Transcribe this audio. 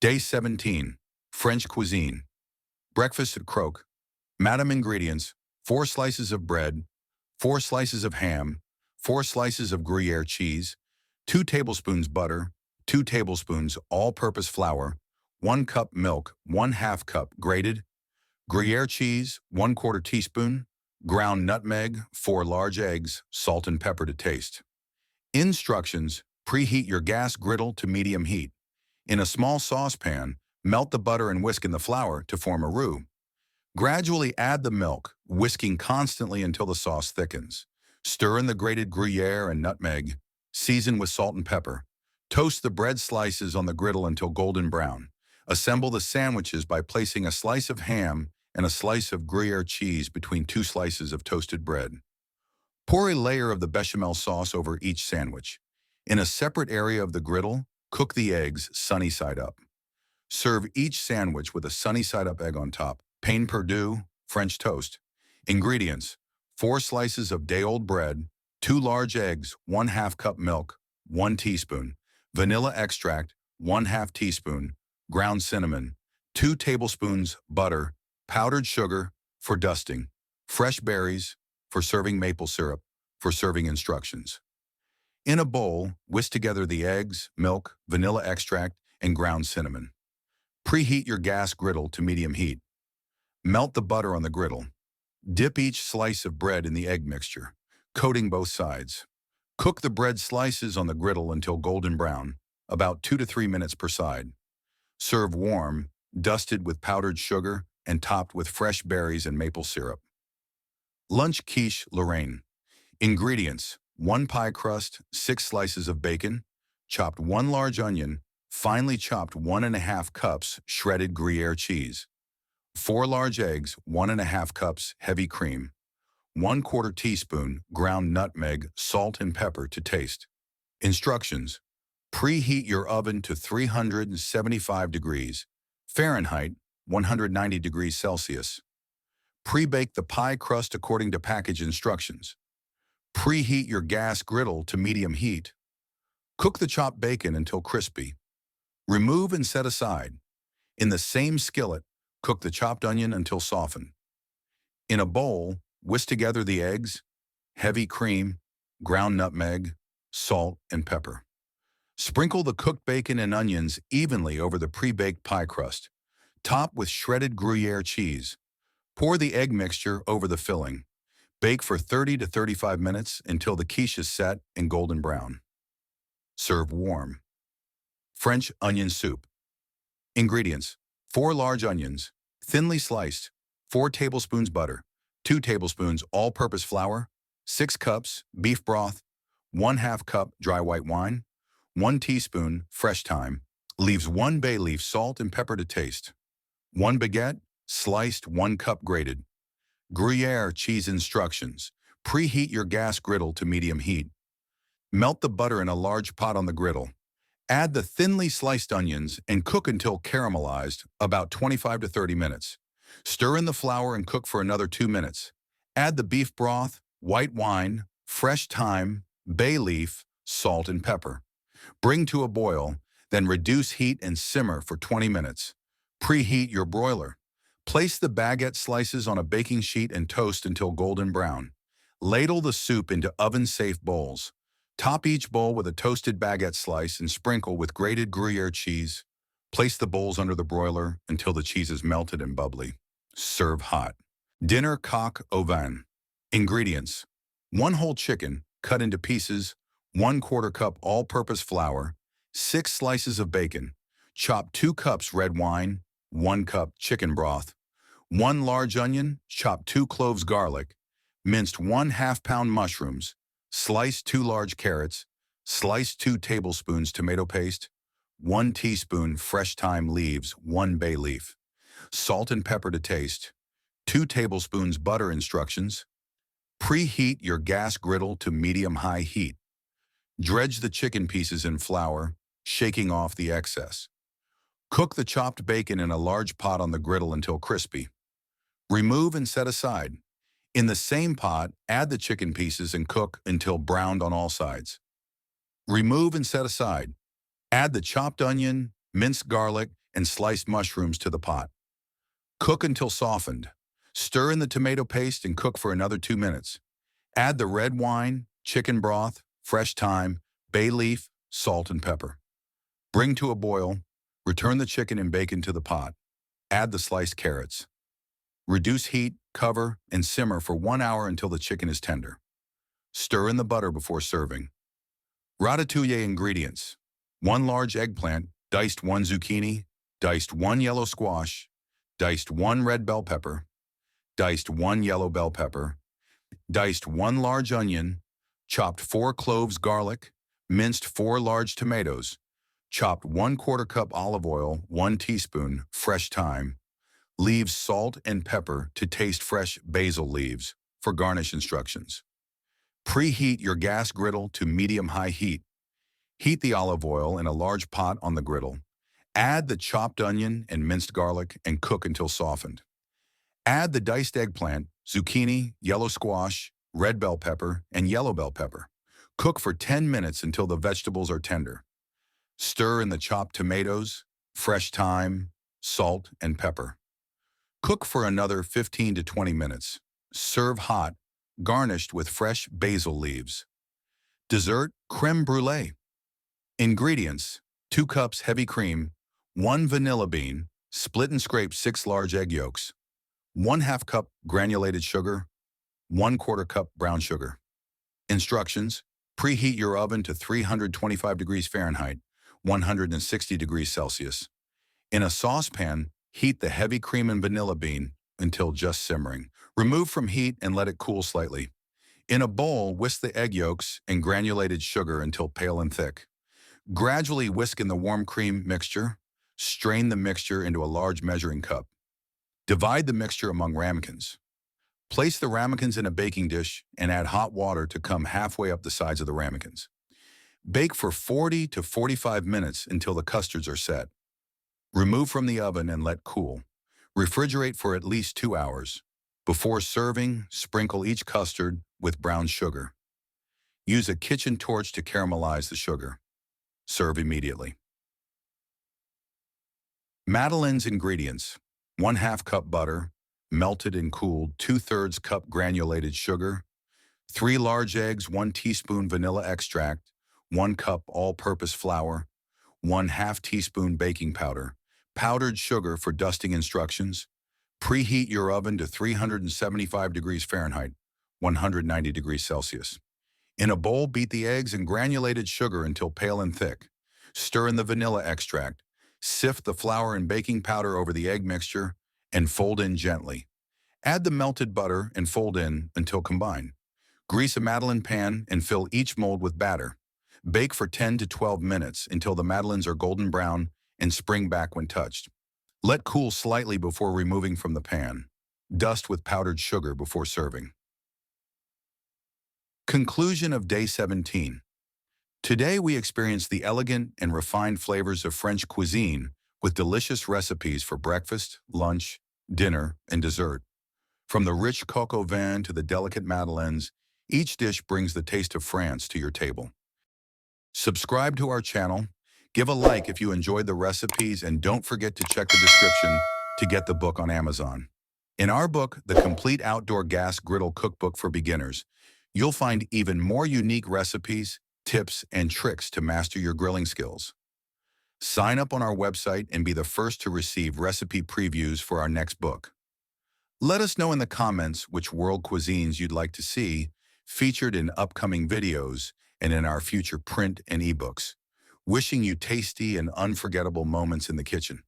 Day 17, French cuisine. Breakfast at Croque Madame ingredients: 4 slices of bread, 4 slices of ham, 4 slices of Gruyere cheese, 2 tablespoons butter, 2 tablespoons all-purpose flour, 1 cup milk, 1/2 cup grated, Gruyere cheese, 1/4 teaspoon, ground nutmeg, 4 large eggs, salt and pepper to taste. Instructions: preheat your gas griddle to medium heat. In a small saucepan, melt the butter and whisk in the flour to form a roux. Gradually add the milk, whisking constantly until the sauce thickens. Stir in the grated Gruyere and nutmeg. Season with salt and pepper. Toast the bread slices on the griddle until golden brown. Assemble the sandwiches by placing a slice of ham and a slice of Gruyere cheese between 2 slices of toasted bread. Pour a layer of the bechamel sauce over each sandwich. In a separate area of the griddle, cook the eggs sunny side up. Serve each sandwich with a sunny side up egg on top. Pain Perdue, French toast. Ingredients: 4 slices of day-old bread, 2 large eggs, 1/2 cup milk, 1 teaspoon, vanilla extract, 1/2 teaspoon, ground cinnamon, 2 tablespoons butter, powdered sugar for dusting, fresh berries for serving, maple syrup for serving instructions. In a bowl, whisk together the eggs, milk, vanilla extract, and ground cinnamon. Preheat your gas griddle to medium heat. Melt the butter on the griddle. Dip each slice of bread in the egg mixture, coating both sides. Cook the bread slices on the griddle until golden brown, about 2 to 3 minutes per side. Serve warm, dusted with powdered sugar and topped with fresh berries and maple syrup. Lunch Quiche, Lorraine. Ingredients: 1 pie crust, 6 slices of bacon, chopped 1 large onion, finely chopped 1½ cups shredded Gruyere cheese, 4 large eggs, 1½ cups heavy cream, 1/4 teaspoon ground nutmeg, salt and pepper to taste. Instructions: preheat your oven to 375 degrees Fahrenheit, 190 degrees Celsius. Pre-bake the pie crust according to package instructions. Preheat your gas griddle to medium heat. Cook the chopped bacon until crispy. Remove and set aside. In the same skillet, cook the chopped onion until softened. In a bowl, whisk together the eggs, heavy cream, ground nutmeg, salt, and pepper. Sprinkle the cooked bacon and onions evenly over the pre-baked pie crust. Top with shredded Gruyere cheese. Pour the egg mixture over the filling. Bake for 30 to 35 minutes until the quiche is set and golden brown. Serve warm. French onion soup. Ingredients: 4 large onions, thinly sliced, 4 tablespoons butter, 2 tablespoons all-purpose flour, 6 cups beef broth, 1/2 cup dry white wine, 1 teaspoon fresh thyme, leaves 1 bay leaf, salt and pepper to taste, 1 baguette, sliced, 1 cup grated. Gruyere cheese instructions: preheat your gas griddle to medium heat. Melt the butter in a large pot on the griddle. Add the thinly sliced onions and cook until caramelized, about 25 to 30 minutes. Stir in the flour and cook for another 2 minutes. Add the beef broth, white wine, fresh thyme, bay leaf, salt and pepper. Bring to a boil, then reduce heat and simmer for 20 minutes. Preheat your broiler. Place the baguette slices on a baking sheet and toast until golden brown. Ladle the soup into oven-safe bowls. Top each bowl with a toasted baguette slice and sprinkle with grated Gruyere cheese. Place the bowls under the broiler until the cheese is melted and bubbly. Serve hot. Dinner Coq au vin. Ingredients: 1 whole chicken, cut into pieces, 1/4 cup all-purpose flour, 6 slices of bacon, chop 2 cups red wine, 1 cup chicken broth, 1 large onion, chop 2 cloves garlic, minced 1/2 pound mushrooms, slice 2 large carrots, slice 2 tablespoons tomato paste, 1 teaspoon fresh thyme leaves, 1 bay leaf, salt and pepper to taste, 2 tablespoons butter. Instructions: preheat your gas griddle to medium-high heat. Dredge the chicken pieces in flour, shaking off the excess. Cook the chopped bacon in a large pot on the griddle until crispy. Remove and set aside. In the same pot, add the chicken pieces and cook until browned on all sides. Remove and set aside. Add the chopped onion, minced garlic, and sliced mushrooms to the pot. Cook until softened. Stir in the tomato paste and cook for another 2 minutes. Add the red wine, chicken broth, fresh thyme, bay leaf, salt, and pepper. Bring to a boil. Return the chicken and bacon to the pot. Add the sliced carrots. Reduce heat, cover, and simmer for 1 hour until the chicken is tender. Stir in the butter before serving. Ratatouille ingredients: 1 large eggplant, diced 1 zucchini, diced 1 yellow squash, diced 1 red bell pepper, diced 1 yellow bell pepper, diced 1 large onion, chopped 4 cloves garlic, minced 4 large tomatoes, chopped 1/4 cup olive oil, 1 teaspoon fresh thyme, leaves salt and pepper to taste fresh basil leaves. For garnish instructions: preheat your gas griddle to medium-high heat. Heat the olive oil in a large pot on the griddle. Add the chopped onion and minced garlic and cook until softened. Add the diced eggplant, zucchini, yellow squash, red bell pepper, and yellow bell pepper. Cook for 10 minutes until the vegetables are tender. Stir in the chopped tomatoes, fresh thyme, salt, and pepper. Cook for another 15 to 20 minutes. Serve hot, garnished with fresh basil leaves. Dessert: Crème Brûlée. Ingredients: 2 cups heavy cream, 1 vanilla bean, split and scrape 6 large egg yolks, 1/2 cup granulated sugar, 1/4 cup brown sugar. Instructions: preheat your oven to 325 degrees Fahrenheit, 160 degrees Celsius. In a saucepan, heat the heavy cream and vanilla bean until just simmering. Remove from heat and let it cool slightly. In a bowl, whisk the egg yolks and granulated sugar until pale and thick. Gradually whisk in the warm cream mixture. Strain the mixture into a large measuring cup. Divide the mixture among ramekins. Place the ramekins in a baking dish and add hot water to come halfway up the sides of the ramekins. Bake for 40 to 45 minutes until the custards are set. Remove from the oven and let cool. Refrigerate for at least 2 hours. Before serving, sprinkle each custard with brown sugar. Use a kitchen torch to caramelize the sugar. Serve immediately. Madeleine's ingredients: 1/2 cup butter, melted and cooled, 2/3 cup granulated sugar, 3 large eggs, 1 teaspoon vanilla extract, 1 cup all-purpose flour, 1/2 teaspoon baking powder, powdered sugar for dusting instructions. Preheat your oven to 375 degrees Fahrenheit, 190 degrees Celsius. In a bowl, beat the eggs and granulated sugar until pale and thick. Stir in the vanilla extract. Sift the flour and baking powder over the egg mixture and fold in gently. Add the melted butter and fold in until combined. Grease a Madeleine pan and fill each mold with batter. Bake for 10 to 12 minutes until the madeleines are golden brown and spring back when touched. Let cool slightly before removing from the pan. Dust with powdered sugar before serving. Conclusion of Day 17. Today we experienced the elegant and refined flavors of French cuisine with delicious recipes for breakfast, lunch, dinner, and dessert. From the rich coq au vin to the delicate madeleines, each dish brings the taste of France to your table. Subscribe to our channel, give a like if you enjoyed the recipes, and don't forget to check the description to get the book on Amazon. In our book, The Complete Outdoor Gas Griddle Cookbook for Beginners, you'll find even more unique recipes, tips, and tricks to master your grilling skills. Sign up on our website and be the first to receive recipe previews for our next book. Let us know in the comments which world cuisines you'd like to see featured in upcoming videos and in our future print and ebooks. Wishing you tasty and unforgettable moments in the kitchen.